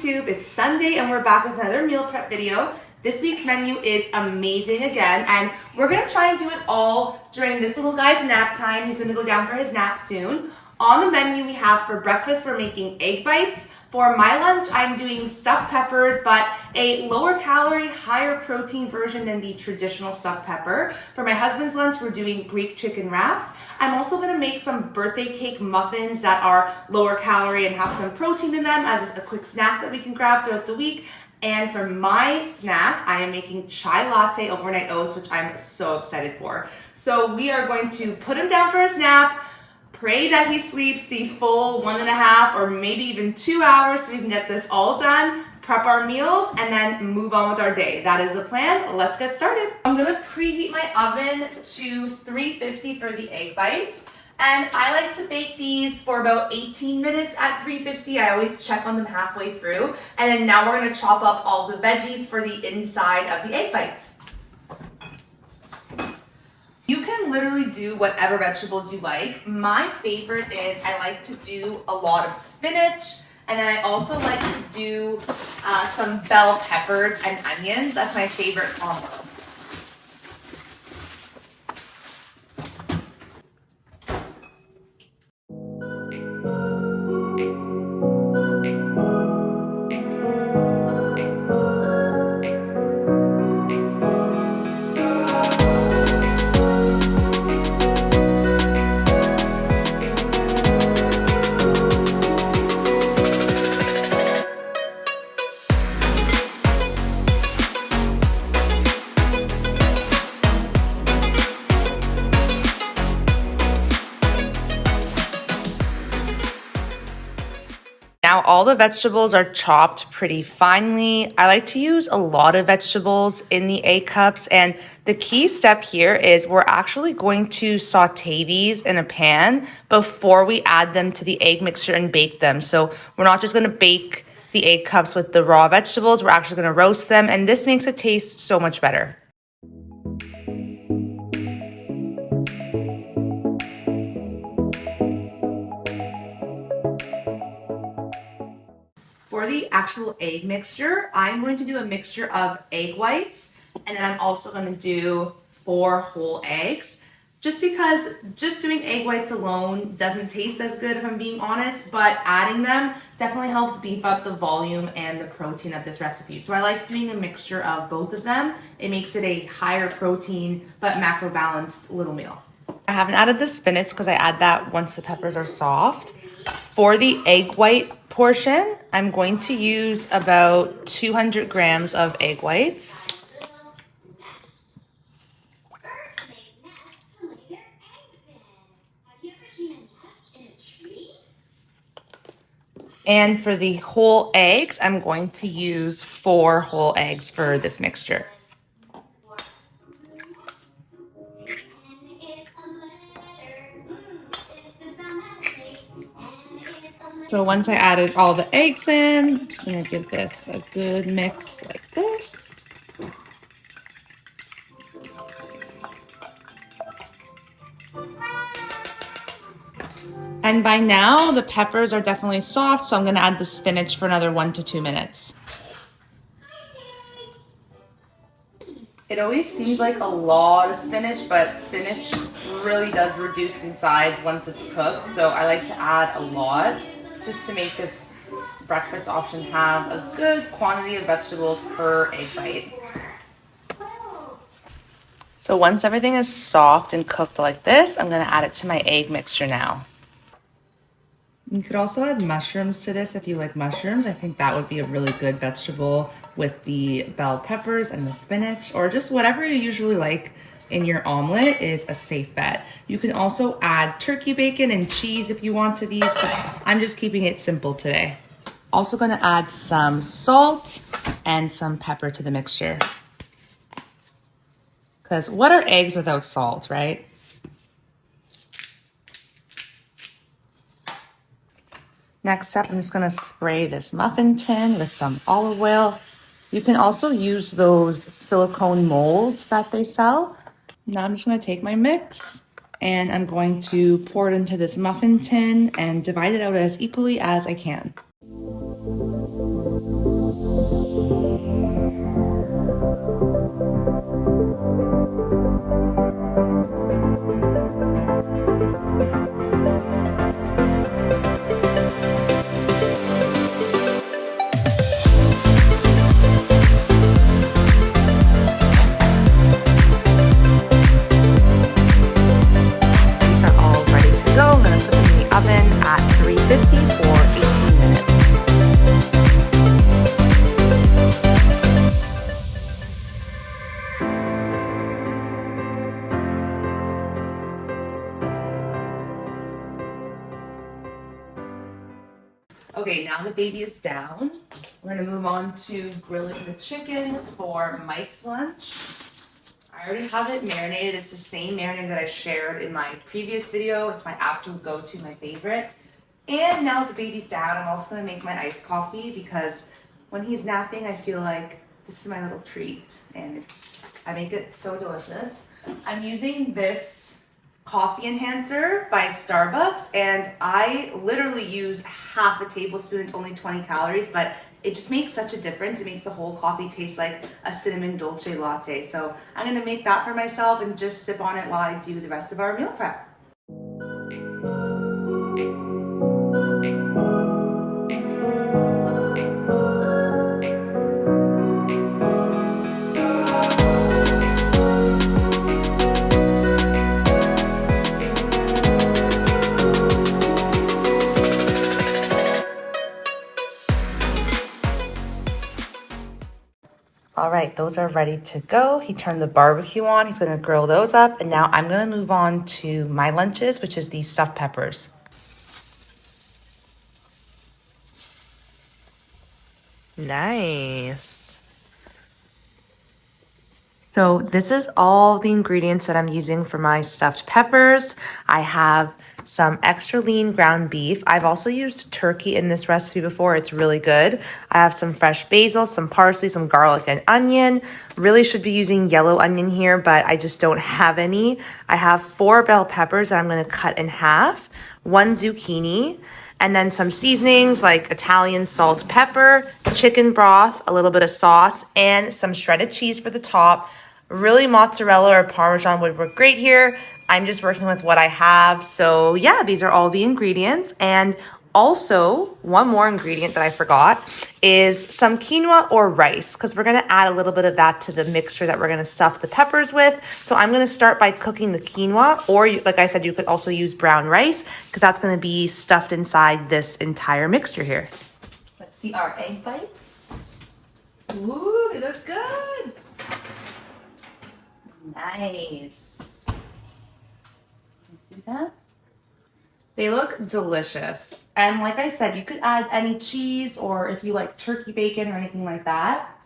YouTube? It's Sunday and we're back with another meal prep video. This week's menu is amazing again, and we're gonna try and do it all during this little guy's nap time. He's gonna go down for his nap soon. On the menu we have for breakfast, we're making egg bites. For my lunch, I'm doing stuffed peppers, but a lower calorie, higher protein version than the traditional stuffed pepper. For my husband's lunch, we're doing Greek chicken wraps. I'm also gonna make some birthday cake muffins that are lower calorie and have some protein in them as a quick snack that we can grab throughout the week. And for my snack, I am making chai latte overnight oats, which I'm so excited for. So we are going to put him down for his nap, pray that he sleeps the full 1.5 or maybe even 2 hours so we can get this all done, prep our meals, and then move on with our day. That is the plan. Let's get started. I'm gonna preheat my oven to 350 for the egg bites. And I like to bake these for about 18 minutes at 350. I always check on them halfway through. And then now we're gonna chop up all the veggies for the inside of the egg bites. You can literally do whatever vegetables you like. My favorite is I like to do a lot of spinach, and then I also like to do some bell peppers and onions. That's my favorite combo. Now all the vegetables are chopped pretty finely. I like to use a lot of vegetables in the egg cups, and the key step here is we're actually going to saute these in a pan before we add them to the egg mixture and bake them. So we're not just gonna bake the egg cups with the raw vegetables, we're actually gonna roast them, and this makes it taste so much better. For the actual egg mixture, I'm going to do a mixture of egg whites, and then I'm also going to do 4 whole eggs, just because just doing egg whites alone doesn't taste as good if I'm being honest, but adding them definitely helps beef up the volume and the protein of this recipe. So I like doing a mixture of both of them. It makes it a higher protein but macro balanced little meal. I haven't added the spinach because I add that once the peppers are soft. For the egg white portion, I'm going to use about 200 grams of egg whites. And for the whole eggs, I'm going to use 4 whole eggs for this mixture. So once I added all the eggs in, I'm just gonna give this a good mix like this. And by now, the peppers are definitely soft, so I'm gonna add the spinach for another 1 to 2 minutes. It always seems like a lot of spinach, but spinach really does reduce in size once it's cooked, so I like to add a lot, just to make this breakfast option have a good quantity of vegetables per egg bite. So once everything is soft and cooked like this, I'm gonna add it to my egg mixture now. You could also add mushrooms to this if you like mushrooms. I think that would be a really good vegetable with the bell peppers and the spinach, or just whatever you usually like in your omelet is a safe bet. You can also add turkey bacon and cheese if you want to these, but I'm just keeping it simple today. Also gonna add some salt and some pepper to the mixture. Because what are eggs without salt, right? Next up, I'm just gonna spray this muffin tin with some olive oil. You can also use those silicone molds that they sell. Now I'm just gonna take my mix and I'm going to pour it into this muffin tin and divide it out as equally as I can. Okay, now the baby is down. We're gonna move on to grilling the chicken for Mike's lunch. I already have it marinated. It's the same marinade that I shared in my previous video. It's my absolute go-to, my favorite. And now that the baby's down, I'm also gonna make my iced coffee because when he's napping, I feel like this is my little treat, and I make it so delicious. I'm using this coffee enhancer by Starbucks, and I literally use half a tablespoon. It's only 20 calories, but it just makes such a difference. It makes the whole coffee taste like a cinnamon dolce latte. So I'm gonna make that for myself and just sip on it while I do the rest of our meal prep. All right, those are ready to go. He turned the barbecue on. He's gonna grill those up. And now I'm gonna move on to my lunches, which is these stuffed peppers. Nice. So this is all the ingredients that I'm using for my stuffed peppers. I have some extra lean ground beef. I've also used turkey in this recipe before. It's really good. I have some fresh basil, some parsley, some garlic, and onion. Really should be using yellow onion here, but I just don't have any. I have 4 bell peppers that I'm gonna cut in half, 1 zucchini, and then some seasonings like Italian salt, pepper, chicken broth, a little bit of sauce, and some shredded cheese for the top. Really, mozzarella or Parmesan would work great here. I'm just working with what I have. So yeah, these are all the ingredients. And also, one more ingredient that I forgot is some quinoa or rice, because we're gonna add a little bit of that to the mixture that we're gonna stuff the peppers with. So I'm gonna start by cooking the quinoa, or like I said, you could also use brown rice, because that's gonna be stuffed inside this entire mixture here. Let's see our egg bites. Ooh, they look good. Nice. See that? They look delicious. And like I said, you could add any cheese or if you like turkey bacon or anything like that.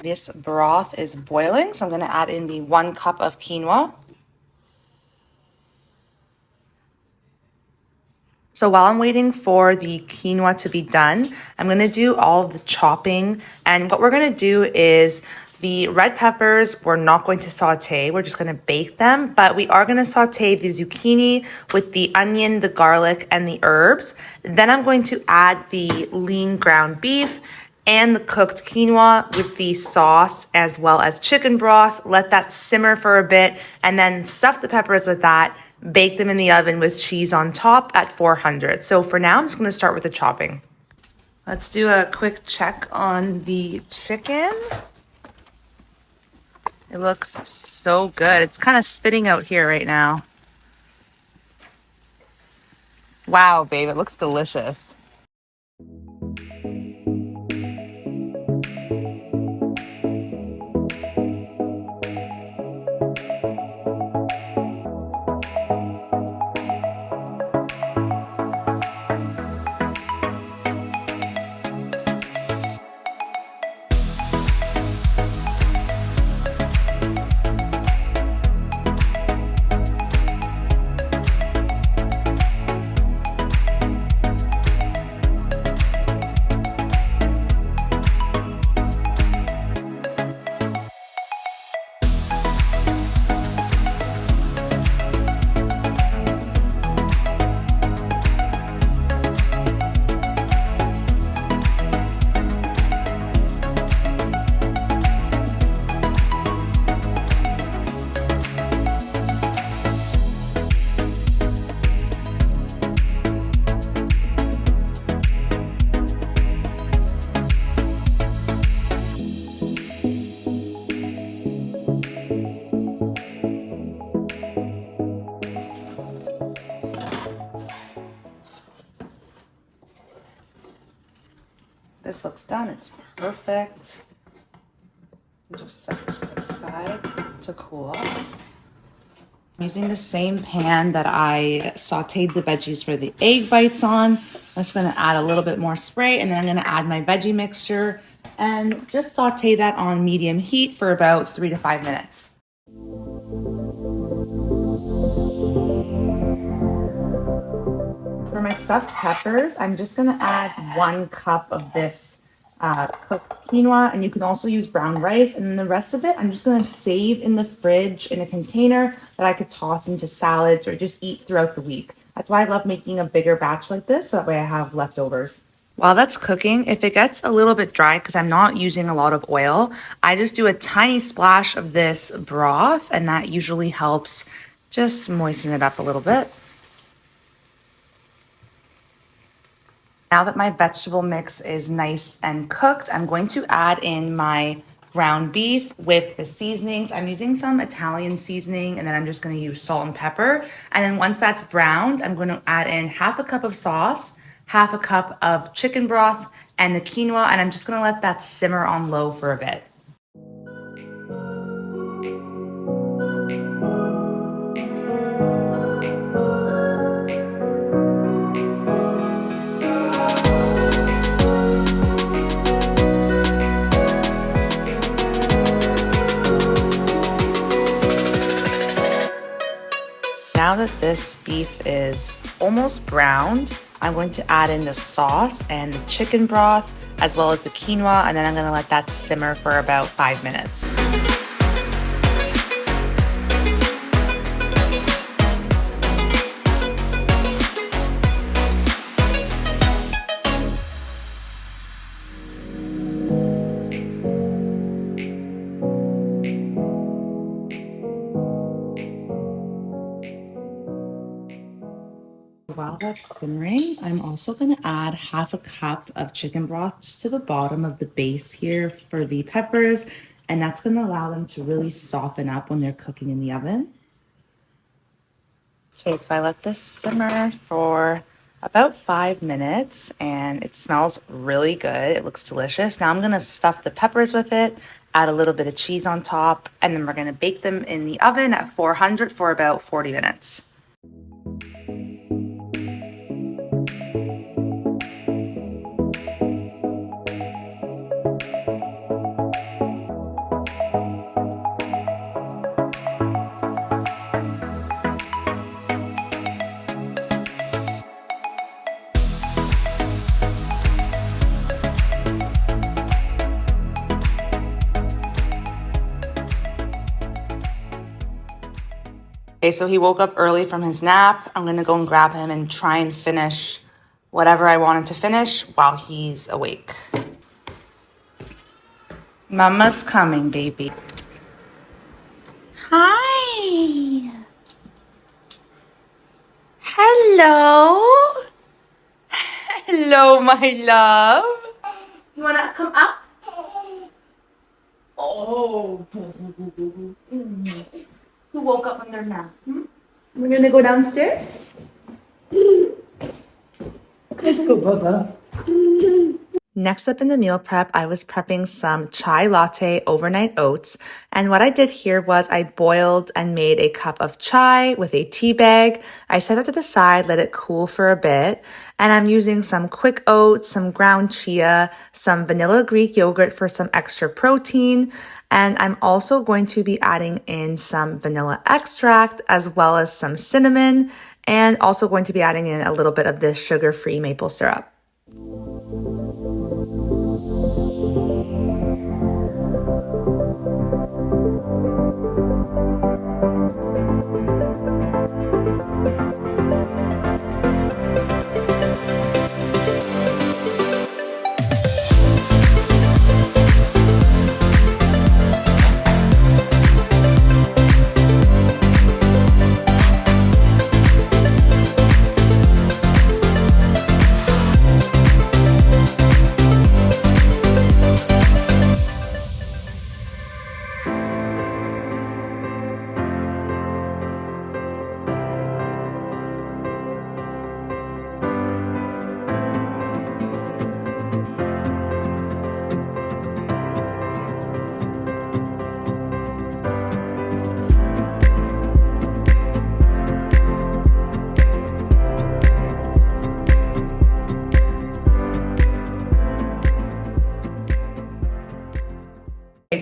This broth is boiling, so I'm going to add in the 1 cup of quinoa. So while I'm waiting for the quinoa to be done, I'm going to do all of the chopping. And what we're going to do is the red peppers, we're not going to saute. We're just going to bake them. But we are going to saute the zucchini with the onion, the garlic, and the herbs. Then I'm going to add the lean ground beef and the cooked quinoa with the sauce as well as chicken broth. Let that simmer for a bit and then stuff the peppers with that. Bake them in the oven with cheese on top at 400. So for now, I'm just gonna start with the chopping. Let's do a quick check on the chicken. It looks so good. It's kind of spitting out here right now. Wow, babe, it looks delicious. This looks done. It's perfect. Just set this to the side to cool off. I'm using the same pan that I sauteed the veggies for the egg bites on. I'm just gonna add a little bit more spray, and then I'm gonna add my veggie mixture and just saute that on medium heat for about 3 to 5 minutes. For my stuffed peppers, I'm just gonna add 1 cup of this cooked quinoa, and you can also use brown rice. And then the rest of it, I'm just gonna save in the fridge in a container that I could toss into salads or just eat throughout the week. That's why I love making a bigger batch like this, so that way I have leftovers. While that's cooking, if it gets a little bit dry, because I'm not using a lot of oil, I just do a tiny splash of this broth, and that usually helps just moisten it up a little bit. Now that my vegetable mix is nice and cooked, I'm going to add in my ground beef with the seasonings. I'm using some Italian seasoning, and then I'm just going to use salt and pepper. And then once that's browned, I'm going to add in 1/2 cup of sauce, 1/2 cup of chicken broth, and the quinoa, and I'm just going to let that simmer on low for a bit. Now that this beef is almost browned, I'm going to add in the sauce and the chicken broth, as well as the quinoa, and then I'm gonna let that simmer for about 5 minutes. While that's simmering, I'm also going to add 1/2 cup of chicken broth just to the bottom of the base here for the peppers, and that's going to allow them to really soften up when they're cooking in the oven. Okay, so I let this simmer for about 5 minutes, and it smells really good. It looks delicious. Now I'm going to stuff the peppers with it, add a little bit of cheese on top, and then we're going to bake them in the oven at 400 for about 40 minutes. Okay, so he woke up early from his nap. I'm gonna go and grab him and try and finish whatever I wanted to finish while he's awake. Mama's coming, baby. Hi. Hello. Hello, my love. You wanna come up? Oh. Who woke up from their nap? We're gonna go downstairs? Let's go, Bubba. Next up in the meal prep, I was prepping some chai latte overnight oats. And what I did here was I boiled and made a cup of chai with a tea bag. I set that to the side, let it cool for a bit. And I'm using some quick oats, some ground chia, some vanilla Greek yogurt for some extra protein. And I'm also going to be adding in some vanilla extract as well as some cinnamon, and also going to be adding in a little bit of this sugar-free maple syrup.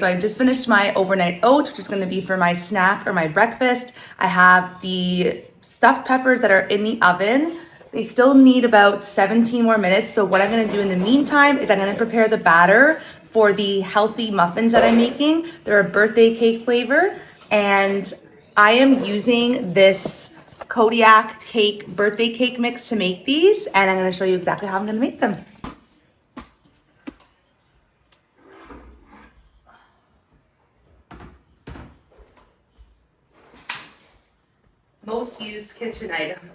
so I just finished my overnight oats, which is gonna be for my snack or my breakfast. I have the stuffed peppers that are in the oven. They still need about 17 more minutes. So what I'm gonna do in the meantime is I'm gonna prepare the batter for the healthy muffins that I'm making. They're a birthday cake flavor, and I am using this Kodiak cake, birthday cake mix to make these, and I'm gonna show you exactly how I'm gonna make them. Most used kitchen item.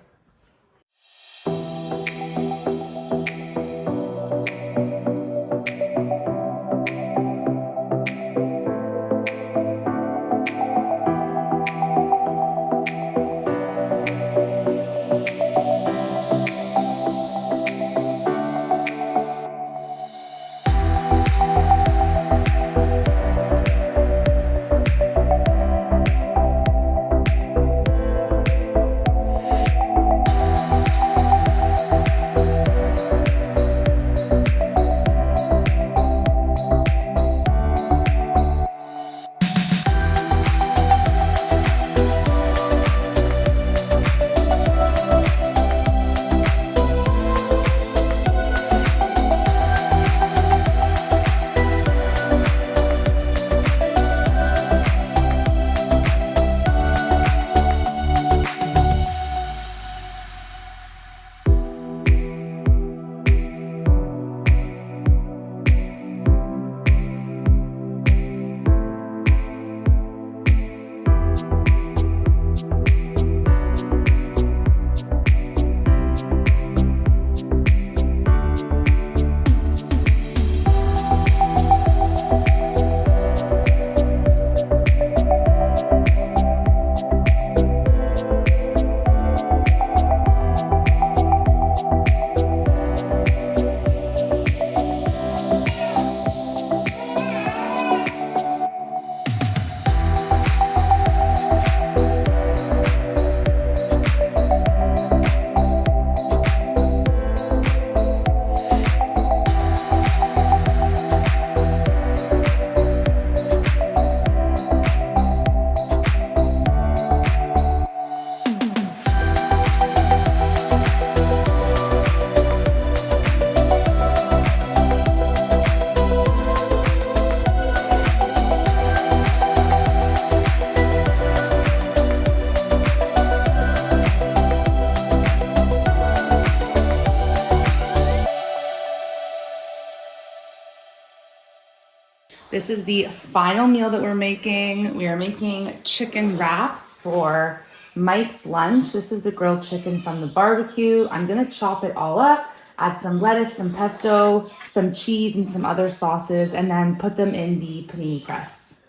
This is the final meal that we're making. We are making chicken wraps for Mike's lunch. This is the grilled chicken from the barbecue. I'm gonna chop it all up, add some lettuce, some pesto, some cheese, and some other sauces, and then put them in the panini press.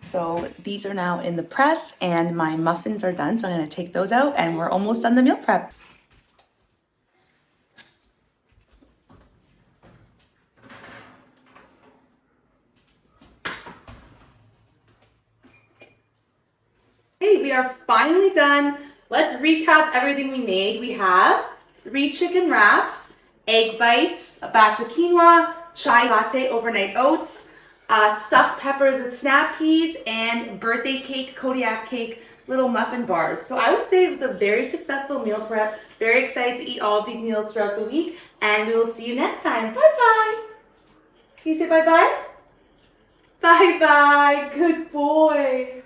So these are now in the press and my muffins are done. So I'm gonna take those out and we're almost done the meal prep. Hey, we are finally done. Let's recap everything we made. We have 3 chicken wraps, egg bites, a batch of quinoa, chai latte overnight oats, stuffed peppers with snap peas, and birthday cake, Kodiak cake, little muffin bars. So I would say it was a very successful meal prep. Very excited to eat all of these meals throughout the week, and we will see you next time. Bye-bye. Can you say bye-bye? Bye-bye. Good boy.